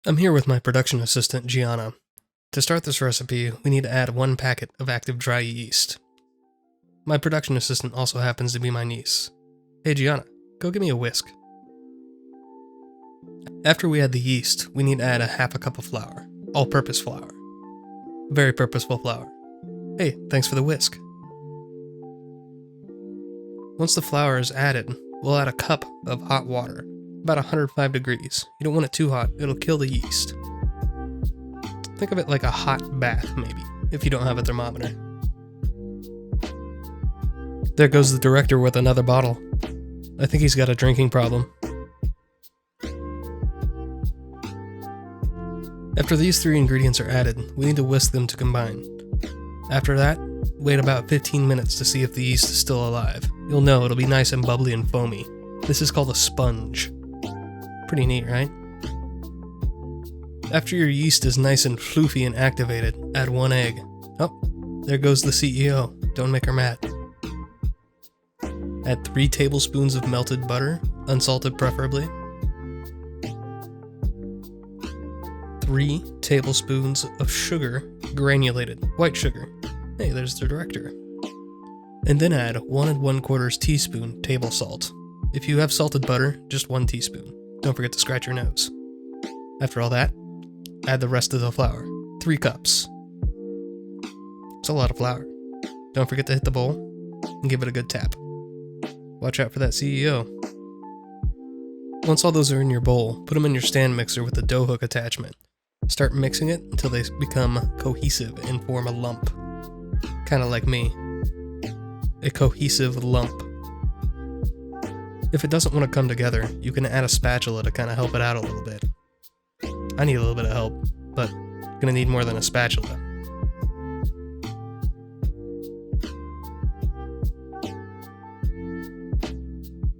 I'm here with my production assistant, Gianna. To start this recipe, we need to add 1 packet of active dry yeast. My production assistant also happens to be my niece. Hey Gianna, go give me a whisk. After we add the yeast, we need to add a half a cup of flour. All-purpose flour. Very purposeful flour. Hey, thanks for the whisk. Once the flour is added, we'll add a cup of hot water, about 105 degrees. You don't want it too hot, it'll kill the yeast. Think of it like a hot bath, maybe, if you don't have a thermometer. There goes the director with another bottle. I think he's got a drinking problem. After these 3 ingredients are added, we need to whisk them to combine. After that, wait about 15 minutes to see if the yeast is still alive. You'll know it'll be nice and bubbly and foamy. This is called a sponge. Pretty neat, right? After your yeast is nice and floofy and activated, add 1 egg. Oh, there goes the CEO. Don't make her mad. Add 3 tablespoons of melted butter, unsalted preferably. 3 tablespoons of sugar, granulated, white sugar. Hey, there's the director. And then add 1 1/4 teaspoon table salt. If you have salted butter, just 1 teaspoon. Don't forget to scratch your nose. After all that, add the rest of the flour, 3 cups. It's a lot of flour. Don't forget to hit the bowl and give it a good tap. Watch out for that CEO. Once all those are in your bowl, put them in your stand mixer with the dough hook attachment. Start mixing it until they become cohesive and form a lump. Kinda like me. A cohesive lump. If it doesn't want to come together, you can add a spatula to kind of help it out a little bit. I need a little bit of help, but you're gonna need more than a spatula.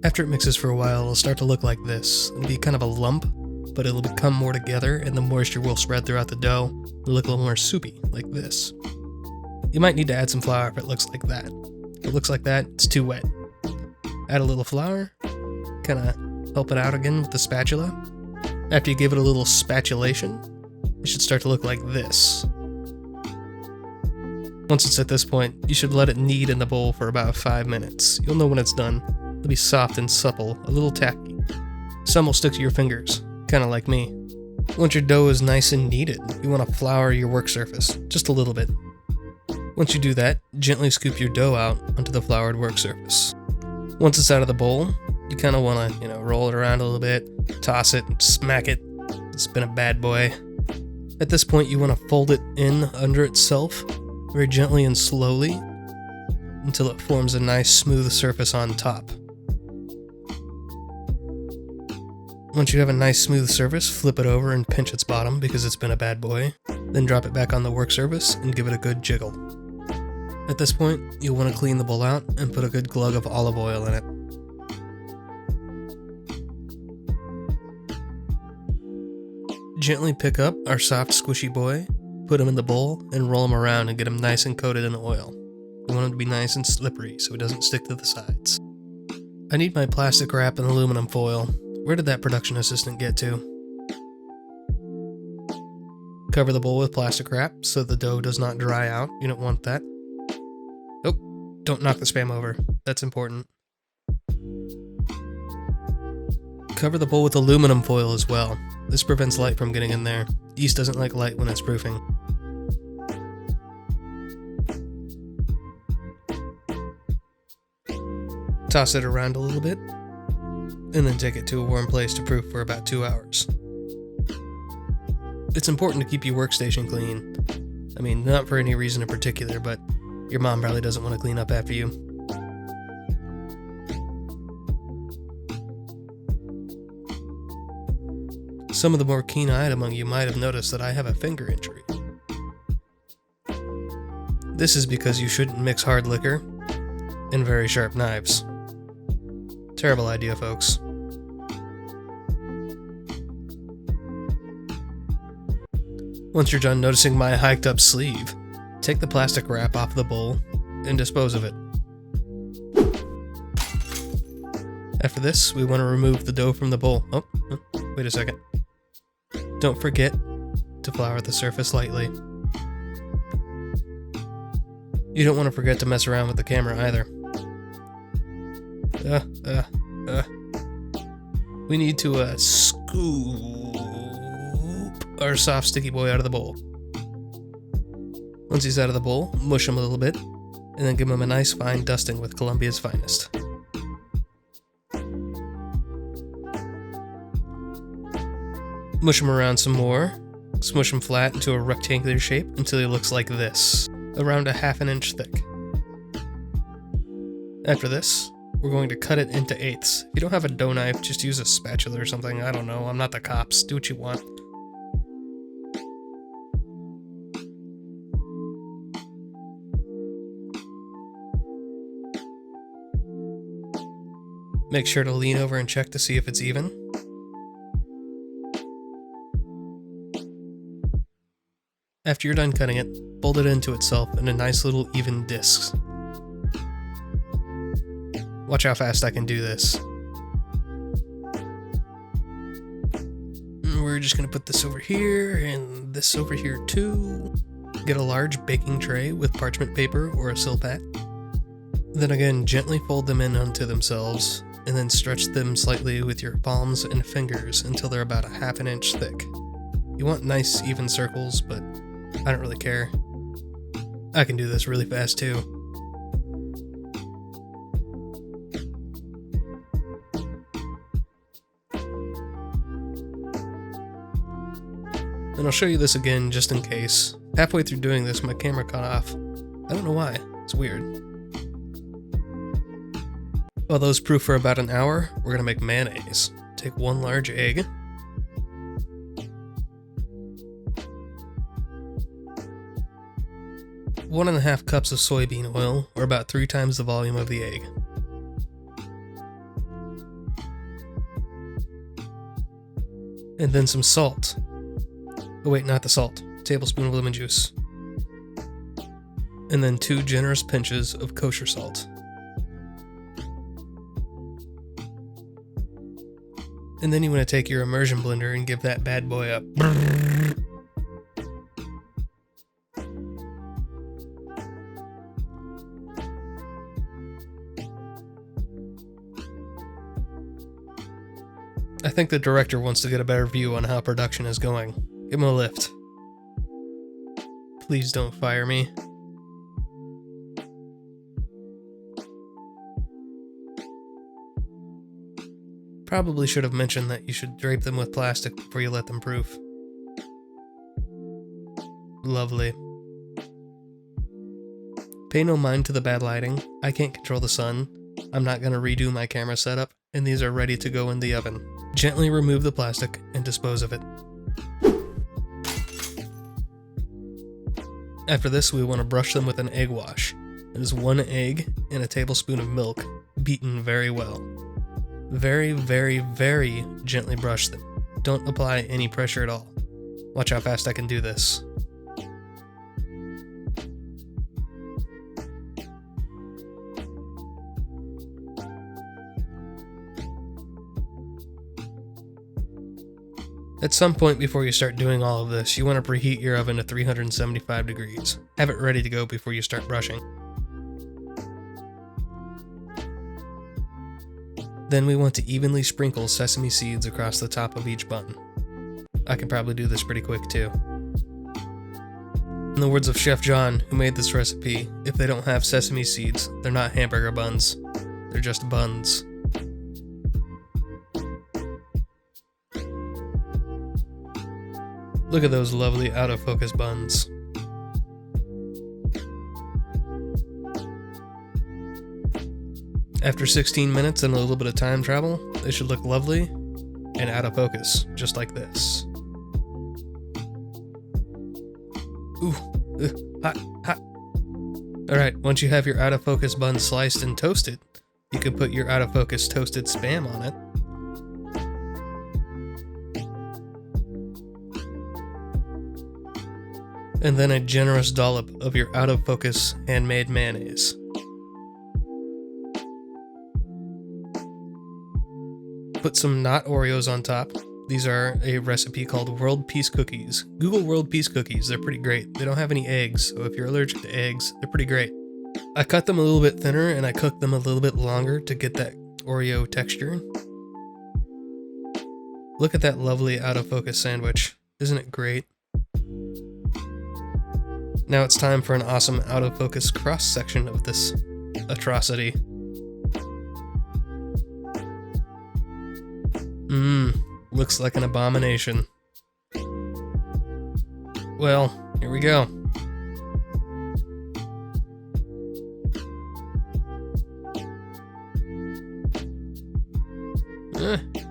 After it mixes for a while, it'll start to look like this. It'll be kind of a lump, but it'll become more together and the moisture will spread throughout the dough. It'll look a little more soupy, like this. You might need to add some flour if it looks like that. If it looks like that, it's too wet. Add a little flour, kind of help it out again with the spatula. After you give it a little spatulation, it should start to look like this. Once it's at this point, you should let it knead in the bowl for about 5 minutes. You'll know when it's done. It'll be soft and supple, a little tacky. Some will stick to your fingers, kind of like me. Once your dough is nice and kneaded, you want to flour your work surface, just a little bit. Once you do that, gently scoop your dough out onto the floured work surface. Once it's out of the bowl, you kind of want to, roll it around a little bit, toss it, smack it. It's been a bad boy. At this point, you want to fold it in under itself, very gently and slowly, until it forms a nice smooth surface on top. Once you have a nice smooth surface, flip it over and pinch its bottom because it's been a bad boy. Then drop it back on the work surface and give it a good jiggle. At this point, you'll want to clean the bowl out and put a good glug of olive oil in it. Gently pick up our soft squishy boy, put him in the bowl, and roll him around and get him nice and coated in oil. You want him to be nice and slippery so it doesn't stick to the sides. I need my plastic wrap and aluminum foil. Where did that production assistant get to? Cover the bowl with plastic wrap so the dough does not dry out. You don't want that. Oh, don't knock the Spam over. That's important. Cover the bowl with aluminum foil as well. This prevents light from getting in there. Yeast doesn't like light when it's proofing. Toss it around a little bit, and then take it to a warm place to proof for about 2 hours. It's important to keep your workstation clean. I mean, not for any reason in particular, but your mom probably doesn't want to clean up after you. Some of the more keen-eyed among you might have noticed that I have a finger injury. This is because you shouldn't mix hard liquor and very sharp knives. Terrible idea, folks. Once you're done noticing my hiked up sleeve, take the plastic wrap off the bowl and dispose of it. After this, we want to remove the dough from the bowl. Oh, wait a second. Don't forget to flour the surface lightly. You don't want to forget to mess around with the camera either. We need to scoop our soft sticky boy out of the bowl. Once he's out of the bowl, mush him a little bit, and then give him a nice fine dusting with Colombia's finest. Mush him around some more, smush him flat into a rectangular shape until he looks like this, around a ½ inch thick. After this, we're going to cut it into eighths. If you don't have a dough knife, just use a spatula or something. I don't know, I'm not the cops. Do what you want. Make sure to lean over and check to see if it's even. After you're done cutting it, fold it into itself in a nice little even discs. Watch how fast I can do this. We're just going to put this over here and this over here too. Get a large baking tray with parchment paper or a silpat. Then again, gently fold them in onto themselves and then stretch them slightly with your palms and fingers until they're about a ½ inch thick. You want nice even circles, but I don't really care. I can do this really fast too. And I'll show you this again just in case. Halfway through doing this, my camera cut off. I don't know why. It's weird. While those proof for about an hour, we're going to make mayonnaise. Take 1 large egg. One and a half cups of soybean oil, or about 3 times the volume of the egg. And then some salt. Oh wait, not the salt. Tablespoon of lemon juice. And then 2 generous pinches of kosher salt. And then you want to take your immersion blender and give that bad boy a brrrr. I think the director wants to get a better view on how production is going. Give him a lift. Please don't fire me. Probably should have mentioned that you should drape them with plastic before you let them proof. Lovely. Pay no mind to the bad lighting. I can't control the sun. I'm not going to redo my camera setup, and these are ready to go in the oven. Gently remove the plastic and dispose of it. After this, we want to brush them with an egg wash. It is 1 egg and a tablespoon of milk, beaten very well. Very, very, very gently brush them. Don't apply any pressure at all. Watch how fast I can do this. At some point before you start doing all of this, you want to preheat your oven to 375 degrees. Have it ready to go before you start brushing. Then we want to evenly sprinkle sesame seeds across the top of each bun. I can probably do this pretty quick too. In the words of Chef John, who made this recipe, if they don't have sesame seeds, they're not hamburger buns. They're just buns. Look at those lovely out-of-focus buns. After 16 minutes and a little bit of time travel, they should look lovely and out of focus, just like this. Ooh, hot, hot. Alright, once you have your out of focus bun sliced and toasted, you can put your out of focus toasted Spam on it. And then a generous dollop of your out of focus handmade mayonnaise. Put some not Oreos on top, These are a recipe called World Peace Cookies. Google World Peace Cookies, they're pretty great. They don't have any eggs, so if you're allergic to eggs, they're pretty great. I cut them a little bit thinner and I cooked them a little bit longer to get that Oreo texture. Look at that lovely out of focus sandwich. Isn't it great? Now it's time for an awesome out of focus cross section of this atrocity. Looks like an abomination. Well, here we go.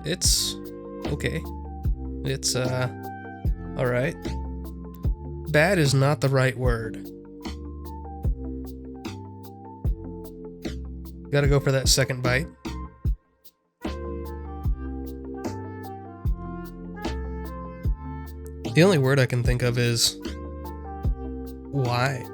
It's okay. It's, alright. Bad is not the right word. Gotta go for that second bite. The only word I can think of is why.